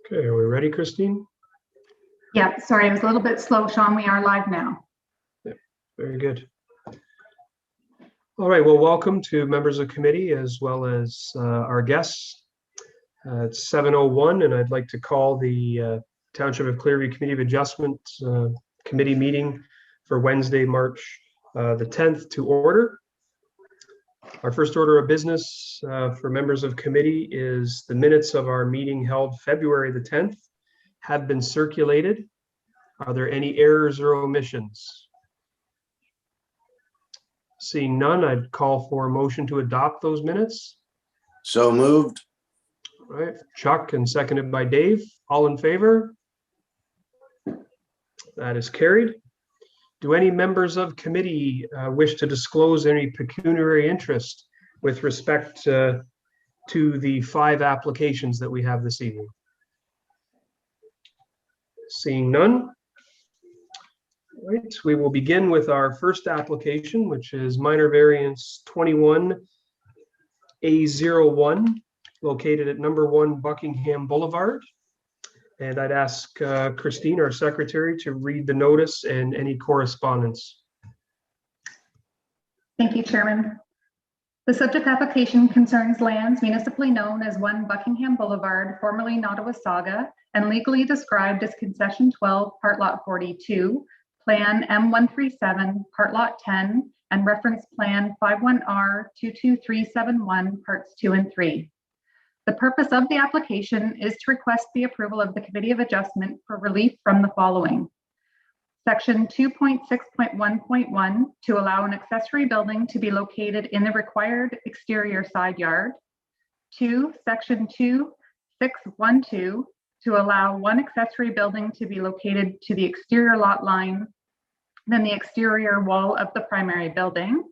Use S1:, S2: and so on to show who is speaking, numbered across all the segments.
S1: Okay, are we ready, Christine?
S2: Yeah, sorry, I was a little bit slow, Sean. We are live now.
S1: Yeah, very good. All right, well, welcome to members of committee as well as our guests. It's 7:01 and I'd like to call the Township of Clearview Committee of Adjustment committee meeting for Wednesday, March the 10th to order. Our first order of business for members of committee is the minutes of our meeting held February the 10th have been circulated. Are there any errors or omissions? Seeing none, I'd call for a motion to adopt those minutes.
S3: So moved.
S1: All right, Chuck, and seconded by Dave. All in favor? That is carried. Do any members of committee wish to disclose any pecuniary interest with respect to the 5 applications that we have this evening? Seeing none. All right, we will begin with our first application, which is minor variance 21A01, located at number 1 Buckingham Boulevard. And I'd ask Christine, our secretary, to read the notice and any correspondence.
S2: Thank you, Chairman. The subject application concerns lands municipally known as 1 Buckingham Boulevard, formerly Nottawasaga, and legally described as Concession 12, Part Lot 42, Plan M137, Part Lot 10, and Reference Plan 51R22371, Parts 2 and 3. The purpose of the application is to request the approval of the Committee of Adjustment for relief from the following. Section 2.6.1.1 to allow an accessory building to be located in the required exterior side yard. 2, Section 2.6.1.2 to allow 1 accessory building to be located to the exterior lot line than the exterior wall of the primary building.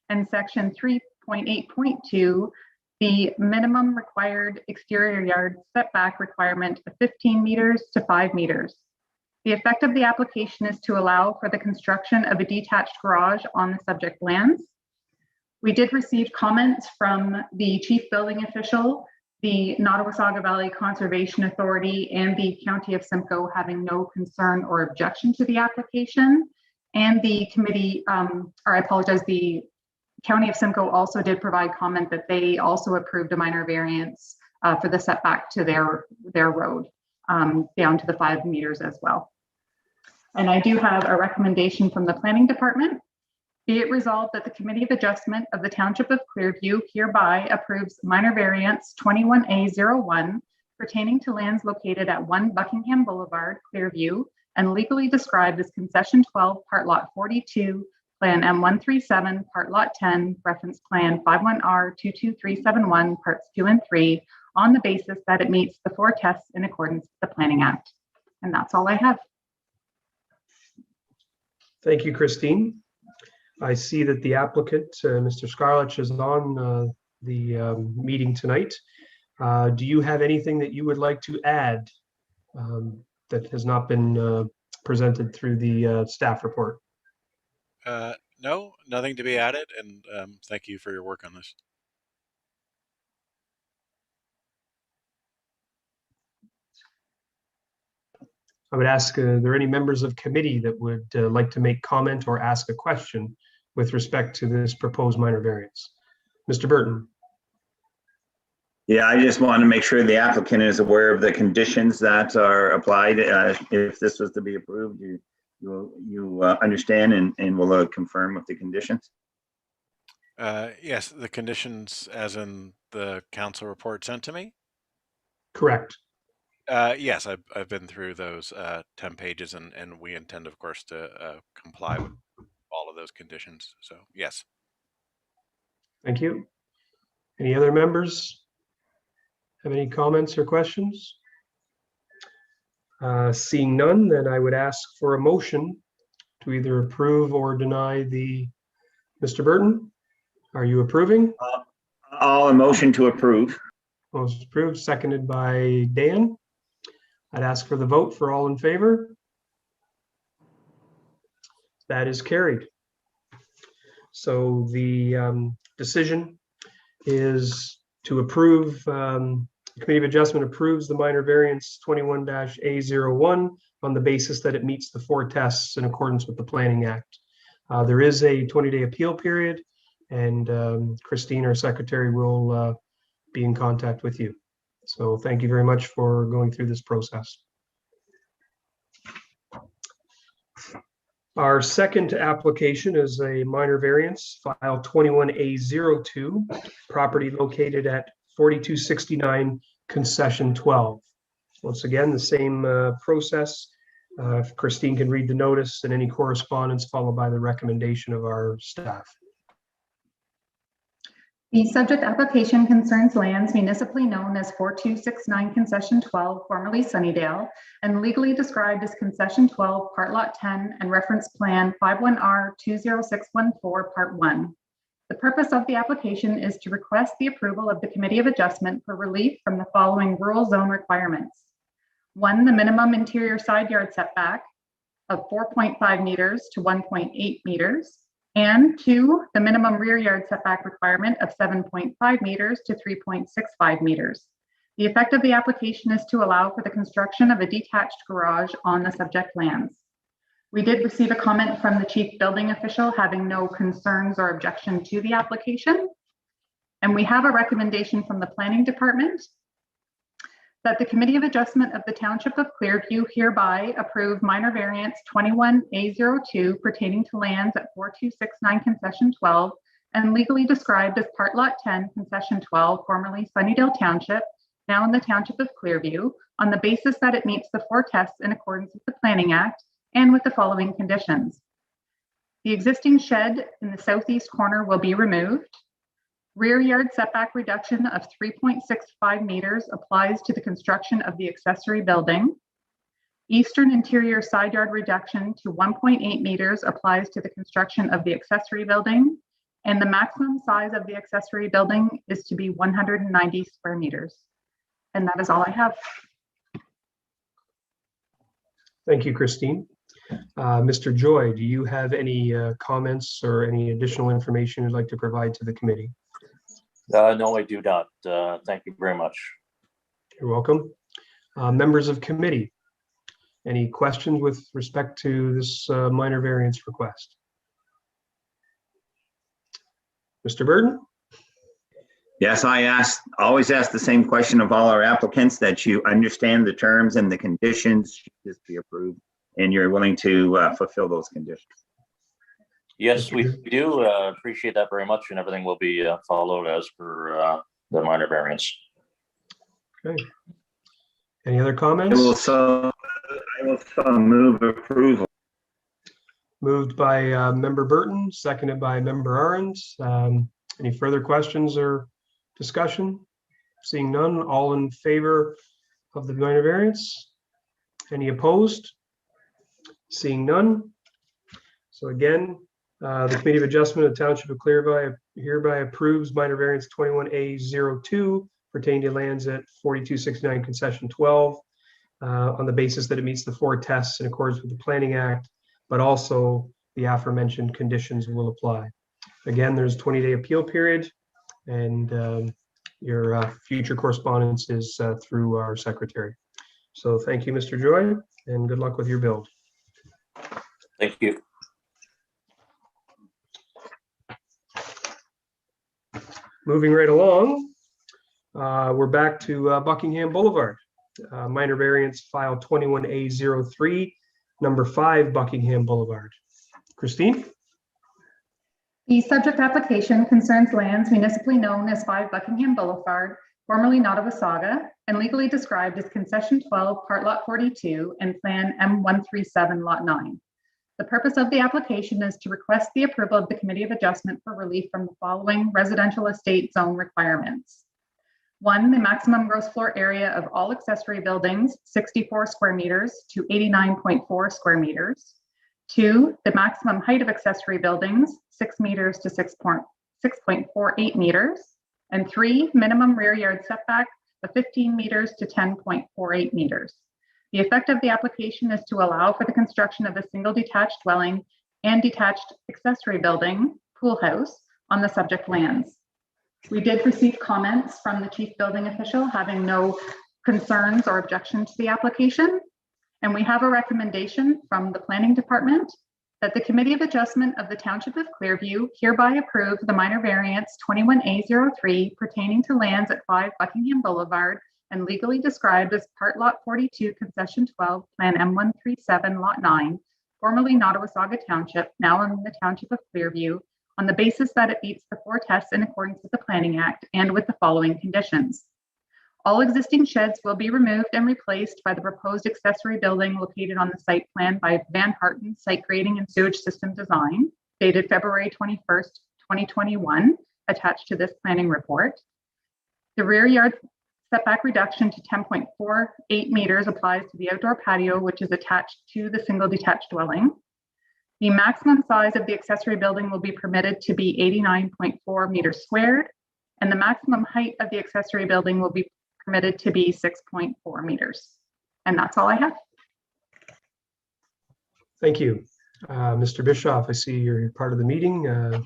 S2: And Section 3.8.2, the minimum required exterior yard setback requirement of 15 meters to 5 meters. The effect of the application is to allow for the construction of a detached garage on the subject lands. We did receive comments from the chief building official, the Nottawasaga Valley Conservation Authority, and the County of Simcoe having no concern or objection to the application. And the committee, the County of Simcoe also did provide comment that they also approved a minor variance for the setback to their road down to the 5 meters as well. And I do have a recommendation from the Planning Department. Be it resolved that the Committee of Adjustment of the Township of Clearview hereby approves minor variance 21A01 pertaining to lands located at 1 Buckingham Boulevard, Clearview, and legally described as Concession 12, Part Lot 42, Plan M137, Part Lot 10, Reference Plan 51R22371, Parts 2 and 3, on the basis that it meets the 4 tests in accordance with the Planning Act. And that's all I have.
S1: Thank you, Christine. I see that the applicant, Mr. Scarlett, is on the meeting tonight. Do you have anything that you would like to add that has not been presented through the staff report?
S4: No, nothing to be added, and thank you for your work on this.
S1: I would ask, are there any members of committee that would like to make comment or ask a question with respect to this proposed minor variance? Mr. Burton.
S5: Yeah, I just want to make sure the applicant is aware of the conditions that are applied. If this was to be approved, you understand and will confirm with the conditions?
S4: Yes, the conditions as in the council report sent to me?
S1: Correct.
S4: Yes, I've been through those 10 pages and we intend, of course, to comply with all of those conditions. So, yes.
S1: Thank you. Any other members have any comments or questions? Seeing none, then I would ask for a motion to either approve or deny the, Mr. Burton, are you approving?
S5: I'll motion to approve.
S1: Most approved, seconded by Dan. I'd ask for the vote for all in favor. That is carried. So the decision is to approve The Committee of Adjustment approves the minor variance 21-A01 on the basis that it meets the 4 tests in accordance with the Planning Act. There is a 20-day appeal period, and Christine, our secretary, will be in contact with you. So thank you very much for going through this process. Our second application is a minor variance, file 21A02, property located at 4269 Concession 12. Once again, the same process. If Christine can read the notice and any correspondence followed by the recommendation of our staff.
S2: The subject application concerns lands municipally known as 4269 Concession 12, formerly Sunnydale, and legally described as Concession 12, Part Lot 10, and Reference Plan 51R20614, Part 1. The purpose of the application is to request the approval of the Committee of Adjustment for relief from the following rural zone requirements. 1, the minimum interior side yard setback of 4.5 meters to 1.8 meters. And 2, the minimum rear yard setback requirement of 7.5 meters to 3.65 meters. The effect of the application is to allow for the construction of a detached garage on the subject lands. We did receive a comment from the chief building official having no concerns or objection to the application. And we have a recommendation from the planning department that the Committee of Adjustment of the Township of Clearview hereby approve minor variance 21A02 pertaining to lands at 4269 Concession 12 and legally described as Part Lot 10, Concession 12, formerly Sunnydale Township, now in the Township of Clearview, on the basis that it meets the 4 tests in accordance with the Planning Act and with the following conditions. The existing shed in the southeast corner will be removed. Rear yard setback reduction of 3.65 meters applies to the construction of the accessory building. Eastern interior side yard reduction to 1.8 meters applies to the construction of the accessory building. And the maximum size of the accessory building is to be 190 square meters. And that is all I have.
S1: Thank you, Christine. Mr. Joy, do you have any comments or any additional information you'd like to provide to the committee?
S6: No, I do not. Thank you very much.
S1: You're welcome. Members of committee, any questions with respect to this minor variance request? Mr. Burden?
S5: Yes, I always ask the same question of all our applicants, that you understand the terms and the conditions should this be approved, and you're willing to fulfill those conditions.
S6: Yes, we do appreciate that very much, and everything will be followed as per the minor variance.
S1: Okay. Any other comments?
S5: I will so move approval.
S1: Moved by Member Burton, seconded by Member Arons. Any further questions or discussion? Seeing none, all in favor of the minor variance? Any opposed? Seeing none. So again, the Committee of Adjustment of the Township of Clearview hereby approves minor variance 21A02 pertaining to lands at 4269 Concession 12 on the basis that it meets the 4 tests in accordance with the Planning Act, but also the aforementioned conditions will apply. Again, there's a 20-day appeal period, and your future correspondence is through our secretary. So thank you, Mr. Joy, and good luck with your build.
S6: Thank you.
S1: Moving right along, we're back to Buckingham Boulevard. Minor variance file 21A03, number 5 Buckingham Boulevard. Christine?
S2: The subject application concerns lands municipally known as 5 Buckingham Boulevard, formerly Nottawasaga, and legally described as Concession 12, Part Lot 42, and Plan M137, Lot 9. The purpose of the application is to request the approval of the Committee of Adjustment for relief from the following residential estate zone requirements. 1, the maximum gross floor area of all accessory buildings, 64 square meters to 89.4 square meters. 2, the maximum height of accessory buildings, 6 meters to 6.48 meters. And 3, minimum rear yard setback of 15 meters to 10.48 meters. The effect of the application is to allow for the construction of a single detached dwelling and detached accessory building, pool house, on the subject lands. We did receive comments from the chief building official having no concerns or objection to the application. And we have a recommendation from the planning department that the Committee of Adjustment of the Township of Clearview hereby approve the minor variance 21A03 pertaining to lands at 5 Buckingham Boulevard and legally described as Part Lot 42, Concession 12, Plan M137, Lot 9, formerly Nottawasaga Township, now in the Township of Clearview, on the basis that it meets the 4 tests in accordance with the Planning Act and with the following conditions. All existing sheds will be removed and replaced by the proposed accessory building located on the site plan by Van Harten Site Grading and Sewage System Design, dated February 21st, 2021, attached to this planning report. The rear yard setback reduction to 10.48 meters applies to the outdoor patio, which is attached to the single detached dwelling. The maximum size of the accessory building will be permitted to be 89.4 meters squared, and the maximum height of the accessory building will be permitted to be 6.4 meters. And that's all I have.
S1: Thank you. Mr. Bischoff, I see you're part of the meeting. Do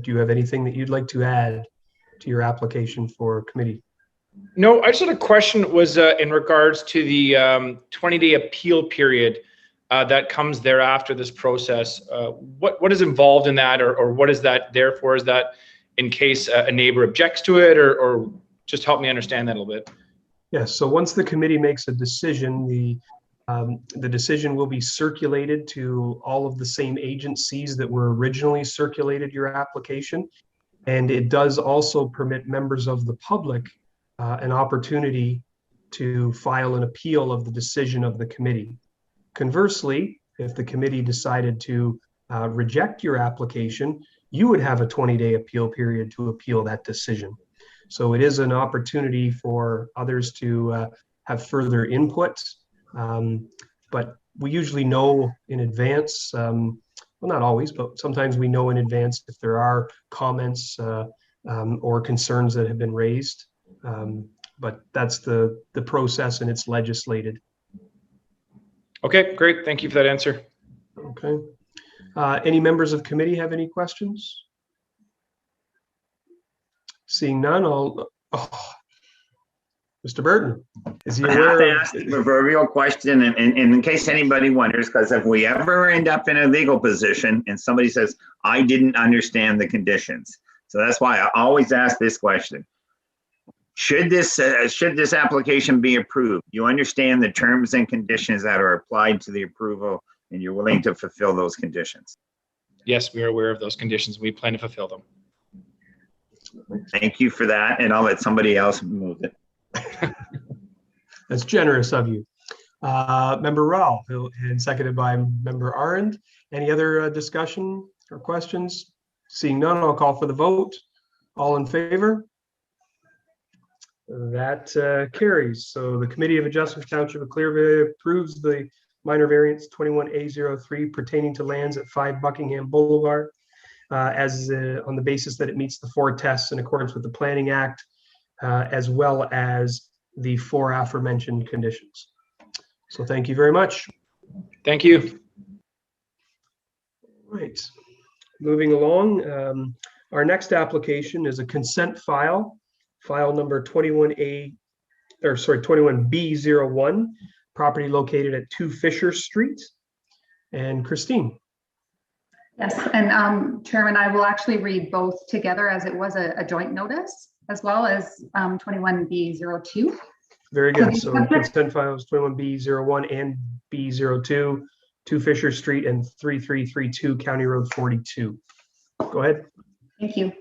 S1: you have anything that you'd like to add to your application for committee?
S7: No, I just had a question was in regards to the 20-day appeal period that comes thereafter this process. What is involved in that, or what is that there for? Is that in case a neighbor objects to it, or just help me understand that a little bit?
S1: Yes, so once the committee makes a decision, the decision will be circulated to all of the same agencies that were originally circulated your application. And it does also permit members of the public an opportunity to file an appeal of the decision of the committee. Conversely, if the committee decided to reject your application, you would have a 20-day appeal period to appeal that decision. So it is an opportunity for others to have further input, but we usually know in advance, well, not always, but sometimes we know in advance if there are comments or concerns that have been raised. But that's the process, and it's legislated.
S7: Okay, great. Thank you for that answer.
S1: Okay. Any members of committee have any questions? Seeing none, Mr. Burton, is he
S5: I have
S1: aware
S5: to
S1: of?
S5: ask the proverbial question, and in case anybody wonders, because if we ever end up in a legal position and somebody says, I didn't understand the conditions. So that's why I always ask this question. Should this application be approved, you understand the terms and conditions that are applied to the approval, and you're willing to fulfill those conditions?
S7: Yes, we are aware of those conditions. We plan to fulfill them.
S5: Thank you for that, and I'll let somebody else move it.
S1: That's generous of you. Member Rao, and seconded by Member Arend. Any other discussion or questions? Seeing none, I'll call for the vote. All in favor? That carries. So the Committee of Adjustment Township of Clearview approves the minor variance 21A03 pertaining to lands at 5 Buckingham Boulevard as on the basis that it meets the 4 tests in accordance with the Planning Act, as well as the 4 aforementioned conditions. So thank you very much.
S7: Thank you.
S1: Right. Moving along, our next application is a consent file number 21B01, property located at 2 Fisher Street. And Christine.
S2: Yes, and Chairman, I will actually read both together as it was a joint notice, as well as 21B02.
S1: Very good. So consent files 21B01 and B02, 2 Fisher Street and 3332 County Road 42. Go ahead.
S2: Thank you.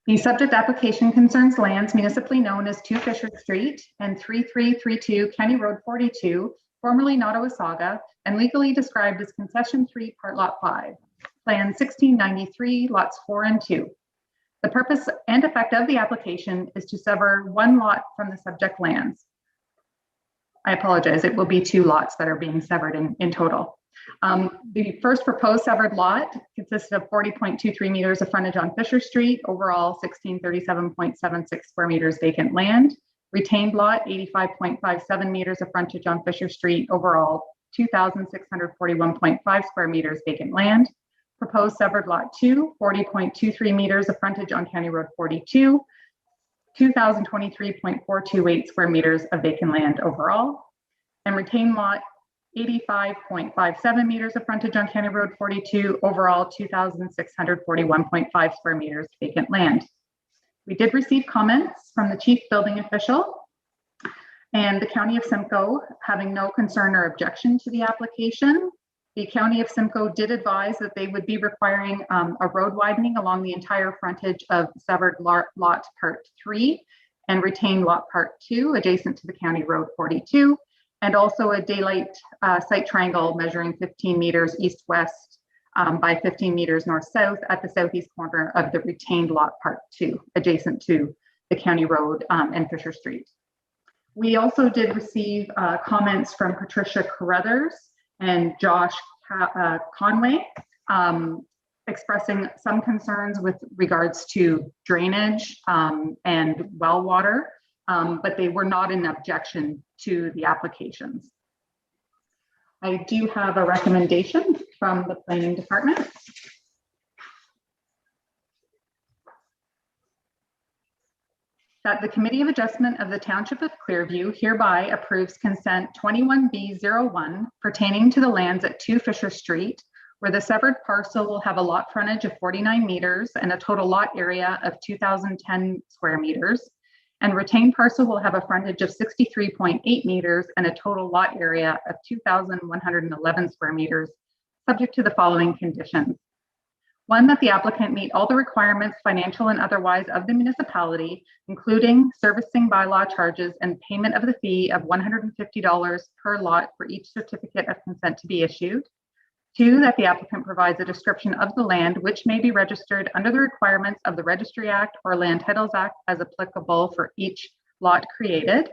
S2: The subject application concerns lands municipally known as 2 Fisher Street and 3332 County Road 42, formerly Nottawasaga, and legally described as Concession 3, Part Lot 5, Plan 1693, Lots 4 and 2. The purpose and effect of the application is to sever 1 lot from the subject lands. I apologize, it will be 2 lots that are being severed in total. The first proposed severed lot consisted of 40.23 meters of frontage on Fisher Street, overall 1637.76 square meters vacant land. Retained lot, 85.57 meters of frontage on Fisher Street, overall 2,641.5 square meters vacant land. Proposed severed lot 2, 40.23 meters of frontage on County Road 42, 2,023.428 square meters of vacant land overall, and retain lot 85.57 meters of frontage on County Road 42, overall 2,641.5 square meters vacant land. We did receive comments from the chief building official and the County of Simcoe having no concern or objection to the application. The County of Simcoe did advise that they would be requiring a road widening along the entire frontage of severed lot part 3 and retain lot part 2 adjacent to the County Road 42, and also a daylight site triangle measuring 15 meters east-west by 15 meters north-south at the southeast corner of the retained lot part 2 adjacent to the County Road and Fisher Street. We also did receive comments from Patricia Carruthers and Josh Conway expressing some concerns with regards to drainage and well water, but they were not in objection to the applications. I do have a recommendation from the planning department. That the Committee of Adjustment of the Township of Clearview hereby approves consent 21B01 pertaining to the lands at 2 Fisher Street, where the severed parcel will have a lot frontage of 49 meters and a total lot area of 2,010 square meters, and retained parcel will have a frontage of 63.8 meters and a total lot area of 2,111 square meters, subject to the following conditions. 1, that the applicant meet all the requirements, financial and otherwise, of the municipality, including servicing bylaw charges and payment of the fee of $150 per lot for each certificate of consent to be issued. 2, that the applicant provides a description of the land which may be registered under the requirements of the Registry Act or Land Titles Act as applicable for each lot created.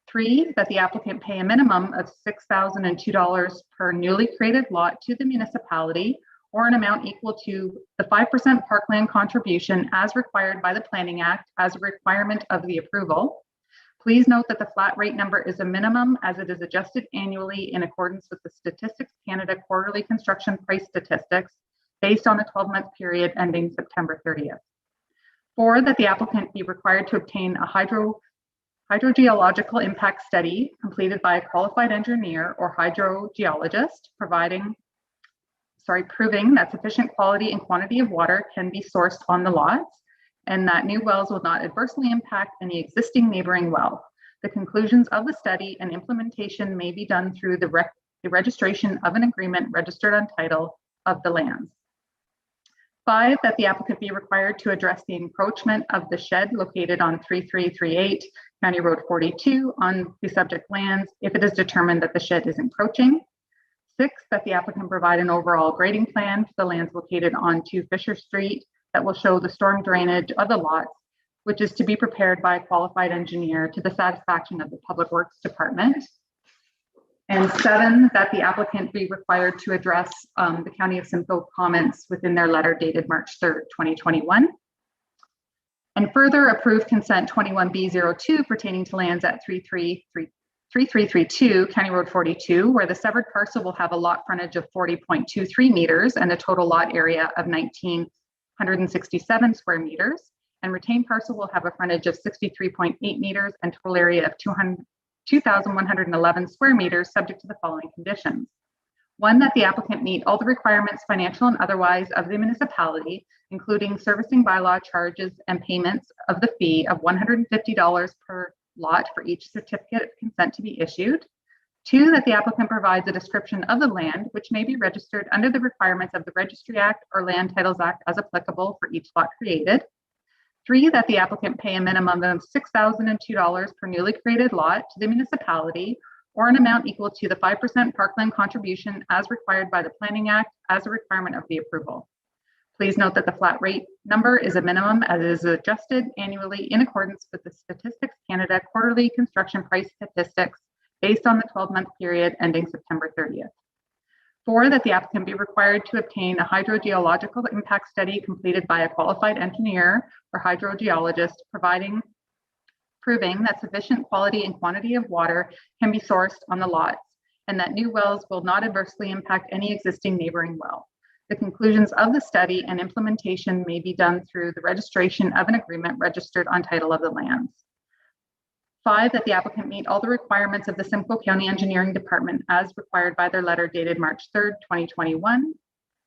S2: 3, that the applicant pay a minimum of $6,002 per newly created lot to the municipality, or an amount equal to the 5% parkland contribution as required by the Planning Act as a requirement of the approval. Please note that the flat rate number is a minimum as it is adjusted annually in accordance with the Statistics Canada quarterly construction price statistics based on a 12-month period ending September 30th. 4, that the applicant be required to obtain a hydrogeological impact study completed by a qualified engineer or hydrogeologist, proving that sufficient quality and quantity of water can be sourced on the lots, and that new wells will not adversely impact any existing neighboring well. The conclusions of the study and implementation may be done through the registration of an agreement registered on title of the lands. 5, that the applicant be required to address the encroachment of the shed located on 3338 County Road 42 on the subject lands if it is determined that the shed is encroaching. 6, that the applicant provide an overall grading plan for the lands located on 2 Fisher Street that will show the storm drainage of the lots, which is to be prepared by a qualified engineer to the satisfaction of the Public Works Department. And 7, that the applicant be required to address the County of Simcoe comments within their letter dated March 3rd, 2021. And further approve consent 21B02 pertaining to lands at 3332 County Road 42, where the severed parcel will have a lot frontage of 40.23 meters and a total lot area of 1,967 square meters, and retained parcel will have a frontage of 63.8 meters and total area of 2,111 square meters, subject to the following conditions. 1, that the applicant meet all the requirements, financial and otherwise, of the municipality, including servicing bylaw charges and payments of the fee of $150 per lot for each certificate of consent to be issued. 2, that the applicant provides a description of the land which may be registered under the requirements of the Registry Act or Land Titles Act as applicable for each lot created. 3, that the applicant pay a minimum of $6,002 per newly created lot to the municipality, or an amount equal to the 5% parkland contribution as required by the Planning Act as a requirement of the approval. Please note that the flat rate number is a minimum as it is adjusted annually in accordance with the Statistics Canada quarterly construction price statistics based on the 12-month period ending September 30th. 4, that the applicant be required to obtain a hydrogeological impact study completed by a qualified engineer or hydrogeologist, proving that sufficient quality and quantity of water can be sourced on the lots, and that new wells will not adversely impact any existing neighboring well. The conclusions of the study and implementation may be done through the registration of an agreement registered on title of the lands. 5, that the applicant meet all the requirements of the Simcoe County Engineering Department as required by their letter dated March 3rd, 2021.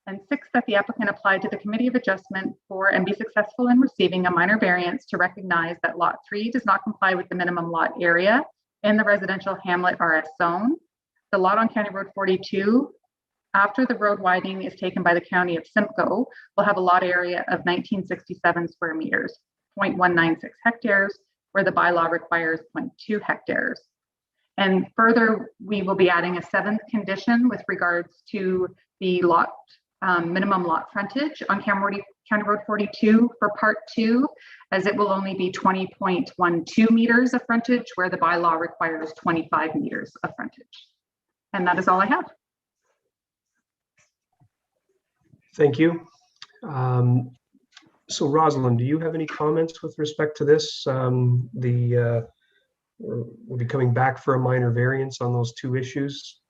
S2: And 6, that the applicant apply to the Committee of Adjustment for and be successful in receiving a minor variance to recognize that Lot 3 does not comply with the minimum lot area in the residential hamlet RS zone. The lot on County Road 42, after the road widening is taken by the County of Simcoe, will have a lot area of 1967 square meters, 0.196 hectares, where the bylaw requires 0.2 hectares. And further, we will be adding a 7th condition with regards to the lot minimum lot frontage on County Road 42 for Part 2, as it will only be 20.12 meters of frontage, where the bylaw requires 25 meters of frontage. And that is all I have.
S1: Thank you. So Rosalind, do you have any comments with respect to this? We'll be coming back for a minor variance on those 2 issues.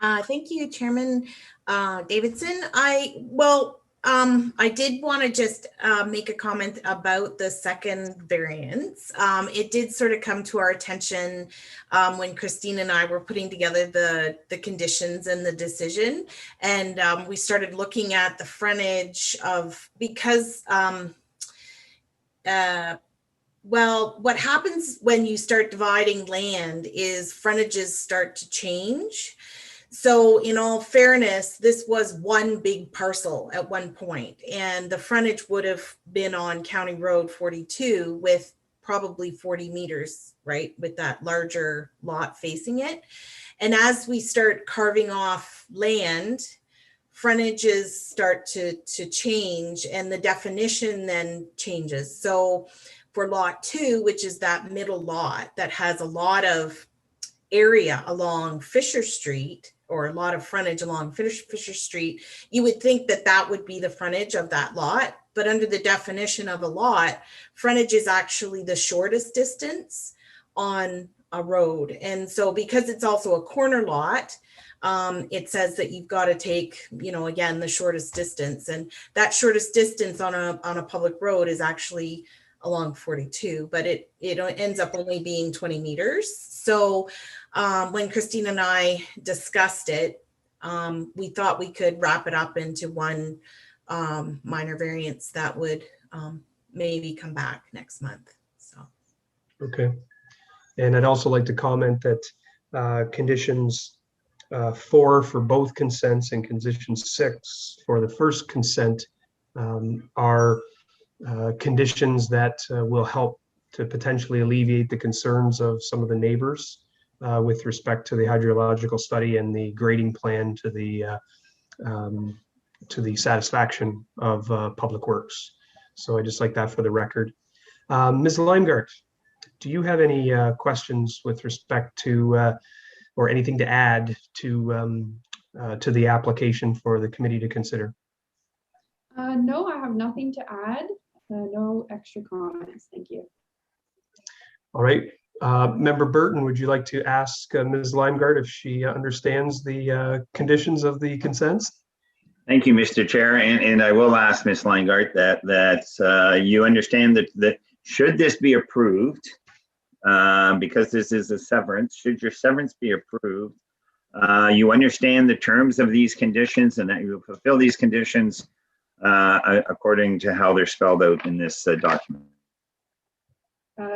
S8: Thank you, Chairman Davidson. I did want to just make a comment about the second variance. It did sort of come to our attention when Christine and I were putting together the conditions and the decision, and we started looking at the frontage of, because what happens when you start dividing land is frontages start to change. So in all fairness, this was one big parcel at one point, and the frontage would have been on County Road 42 with probably 40 meters, right, with that larger lot facing it. And as we start carving off land, frontages start to change, and the definition then changes. So for Lot 2, which is that middle lot that has a lot of area along Fisher Street, or a lot of frontage along Fisher Street, you would think that that would be the frontage of that lot. But under the definition of a lot, frontage is actually the shortest distance on a road. And so because it's also a corner lot, it says that you've got to take, again, the shortest distance. And that shortest distance on a public road is actually along 42, but it ends up only being 20 meters. So when Christine and I discussed it, we thought we could wrap it up into one minor variance that would maybe come back next month. So.
S1: Okay. And I'd also like to comment that conditions 4 for both consents and condition 6 for the first consent are conditions that will help to potentially alleviate the concerns of some of the neighbors with respect to the hydrological study and the grading plan to the satisfaction of Public Works. So I just like that for the record. Ms. Leimgart, do you have any questions with respect to or anything to add to the application for the committee to consider?
S9: No, I have nothing to add. No extra comments. Thank you.
S1: All right. Member Burton, would you like to ask Ms. Leimgart if she understands the conditions of the consents?
S5: Thank you, Mr. Chair, and I will ask Ms. Leingart that you understand that should this be approved, because this is a severance, should your severance be approved, you understand the terms of these conditions and that you will fulfill these conditions according to how they're spelled out in this document.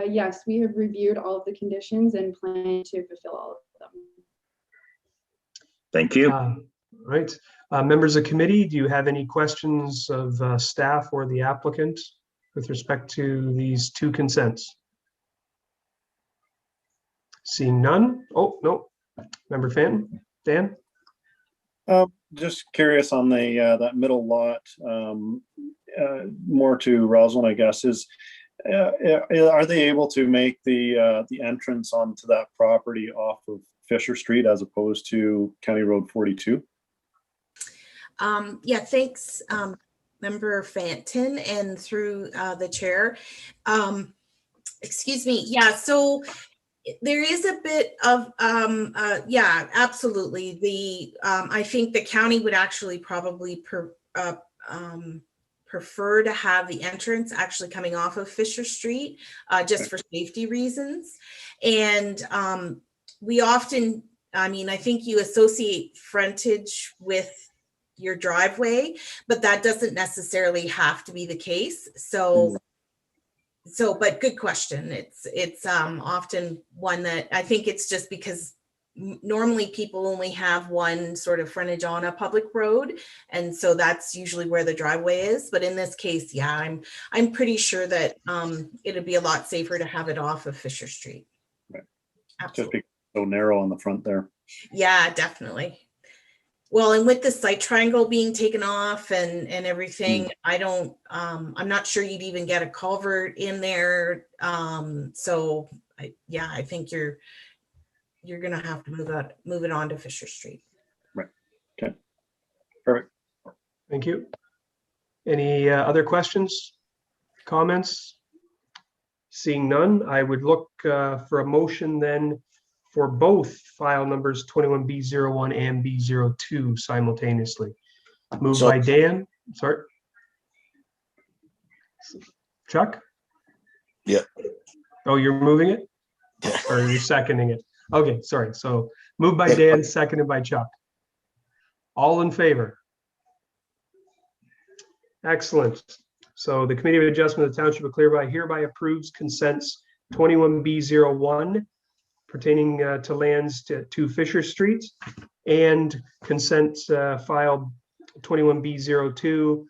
S9: Yes, we have reviewed all of the conditions and plan to fulfill all of them.
S5: Thank you.
S1: Right. Members of committee, do you have any questions of staff or the applicant with respect to these 2 consents? Seeing none. Oh, no. Member Fenton, Dan?
S10: Just curious on the that middle lot, more to Rosalind, I guess, are they able to make the entrance onto that property off of Fisher Street as opposed to County Road 42?
S8: Yeah, thanks, Member Fenton, and through the chair. Excuse me. Yeah, so There is a bit of, yeah, absolutely. I think the county would actually probably prefer to have the entrance actually coming off of Fisher Street, just for safety reasons. And we often, I mean, I think you associate frontage with your driveway, but that doesn't necessarily have to be the case. But good question. It's often one that I think it's just because normally people only have one sort of frontage on a public road, and so that's usually where the driveway is. But in this case, yeah, I'm pretty sure that it'd be a lot safer to have it off of Fisher Street.
S10: Right.
S8: Absolutely.
S10: Just because so narrow on the front there.
S8: Yeah, definitely. Well, and with the site triangle being taken off and everything, I'm not sure you'd even get a culvert in there. So yeah, I think you're gonna have to move it on to Fisher Street.
S10: Right. Okay. Perfect.
S1: Thank you. Any other questions, comments? Seeing none, I would look for a motion then for both file numbers 21B01 and B02 simultaneously. Moved by Dan. Sorry. Chuck?
S3: Yeah.
S1: Oh, you're moving it?
S3: Yeah.
S1: Or you're seconding it? Okay, sorry. So moved by Dan, seconded by Chuck. All in favor? Excellent. So the Committee of Adjustment of the Township of Clearby hereby approves consents 21B01 pertaining to lands to Fisher Street, and consent file 21B02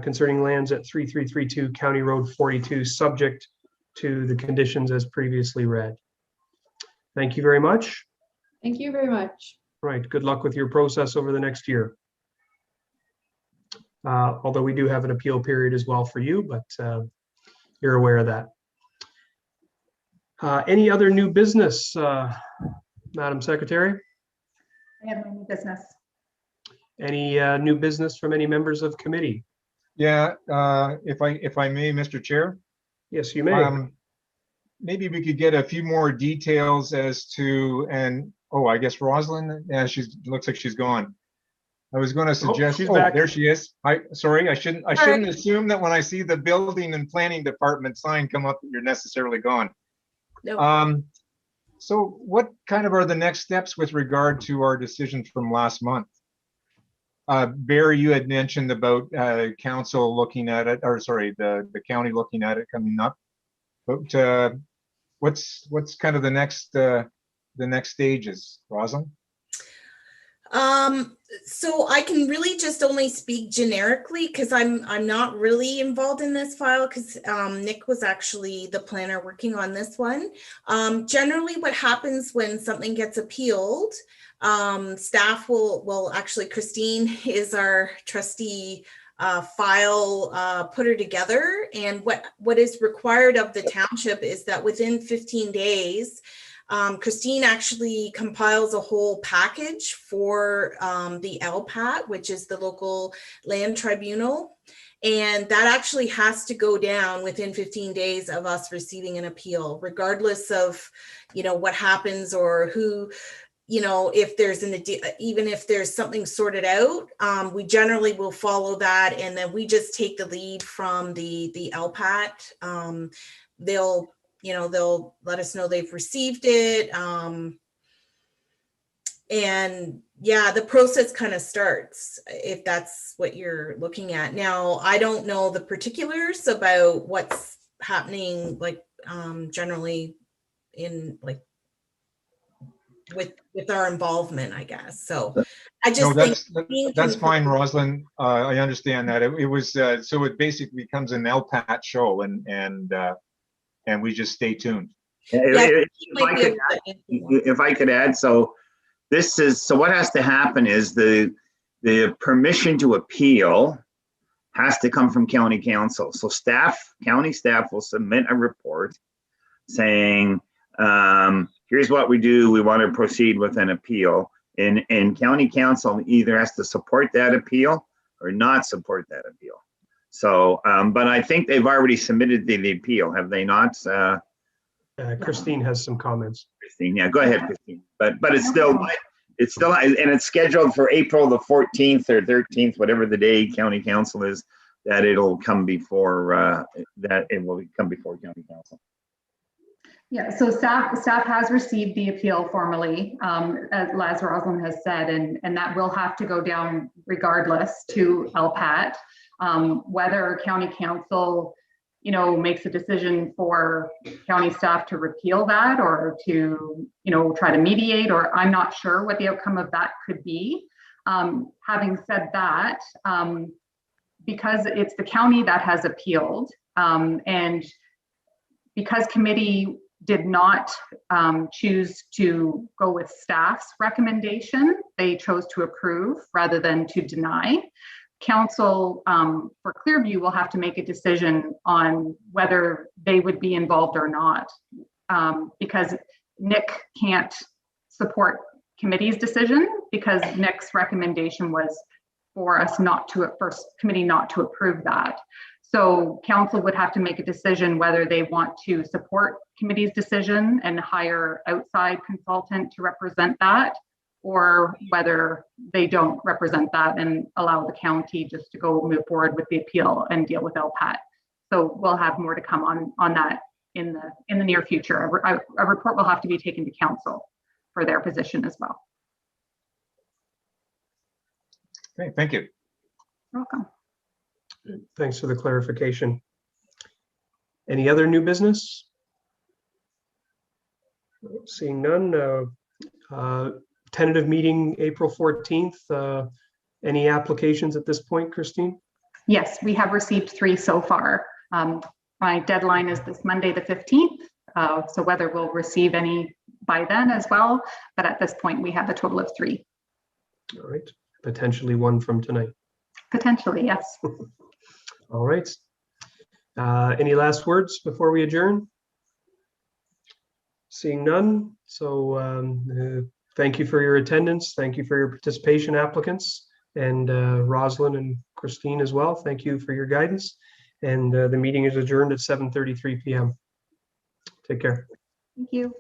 S1: concerning lands at 3332 County Road 42, subject to the conditions as previously read. Thank you very much.
S9: Thank you very much.
S1: Right, good luck with your process over the next year. Although we do have an appeal period as well for you, but you're aware of that. Any other new business, Madam Secretary?
S2: I have no new business.
S1: Any new business from any members of committee?
S11: Yeah, if I may, Mr. Chair.
S1: Yes, you may.
S11: Maybe we could get a few more details as to, and I guess Rosalind, yeah, looks like she's gone. I was going to suggest,
S1: she's back.
S11: There she is. Sorry, I shouldn't assume that when I see the building and planning department sign come up that you're necessarily gone.
S8: No.
S11: So what kind of are the next steps with regard to our decision from last month? Barry, you had mentioned about council looking at it, or sorry, the county looking at it coming up. But what's kind of the next stages, Rosalind?
S8: So I can really just only speak generically because I'm not really involved in this file because Nick was actually the planner working on this one. Generally what happens when something gets appealed, staff will actually, Christine is our trustee, file put her together, and what is required of the township is that within 15 days Christine actually compiles a whole package for the LPAT, which is the local land tribunal. And that actually has to go down within 15 days of us receiving an appeal, regardless of, what happens or who, if there's even if there's something sorted out, we generally will follow that. And then we just take the lead from the LPAT. They'll let us know they've received it. And yeah, the process kind of starts if that's what you're looking at. Now, I don't know the particulars about what's happening, generally in with our involvement, I guess. So I just
S11: that's fine, Rosalind. I understand that it was so it basically becomes an LPAT show, and we just stay tuned.
S5: If I could add, so what has to happen is the permission to appeal has to come from county council. So county staff will submit a report saying, here's what we do. We want to proceed with an appeal. And county council either has to support that appeal or not support that appeal. So, but I think they've already submitted the appeal, have they not?
S1: Christine has some comments.
S5: Christine, yeah, go ahead, Christine. But it's still, and it's scheduled for April the 14th or 13th, whatever the day county council is, that it'll come before, that it will come before county council.
S2: Yeah, so staff has received the appeal formally, as Rosalind has said, and that will have to go down regardless to LPAT. Whether county council, makes a decision for county staff to repeal that or to, try to mediate, or I'm not sure what the outcome of that could be. Having said that, because it's the county that has appealed, and because committee did not choose to go with staff's recommendation, they chose to approve rather than to deny. Council for Clearview will have to make a decision on whether they would be involved or not, because Nick can't support committee's decision because Nick's recommendation was for us committee not to approve that. So council would have to make a decision whether they want to support committee's decision and hire outside consultant to represent that, or whether they don't represent that and allow the county just to go move forward with the appeal and deal with LPAT. So we'll have more to come on that in the near future. A report will have to be taken to council for their position as well.
S11: Okay, thank you.
S2: You're welcome.
S1: Thanks for the clarification. Any other new business? Seeing none. Tentative meeting April 14th. Any applications at this point, Christine?
S2: Yes, we have received 3 so far. My deadline is this Monday, the 15th. So whether we'll receive any by then as well, but at this point we have a total of 3.
S1: All right, potentially 1 from tonight.
S2: Potentially, yes.
S1: All right. Any last words before we adjourn? Seeing none. So thank you for your attendance. Thank you for your participation, applicants, and Rosalind and Christine as well. Thank you for your guidance. And the meeting is adjourned at 7:33 p.m. Take care.
S2: Thank you.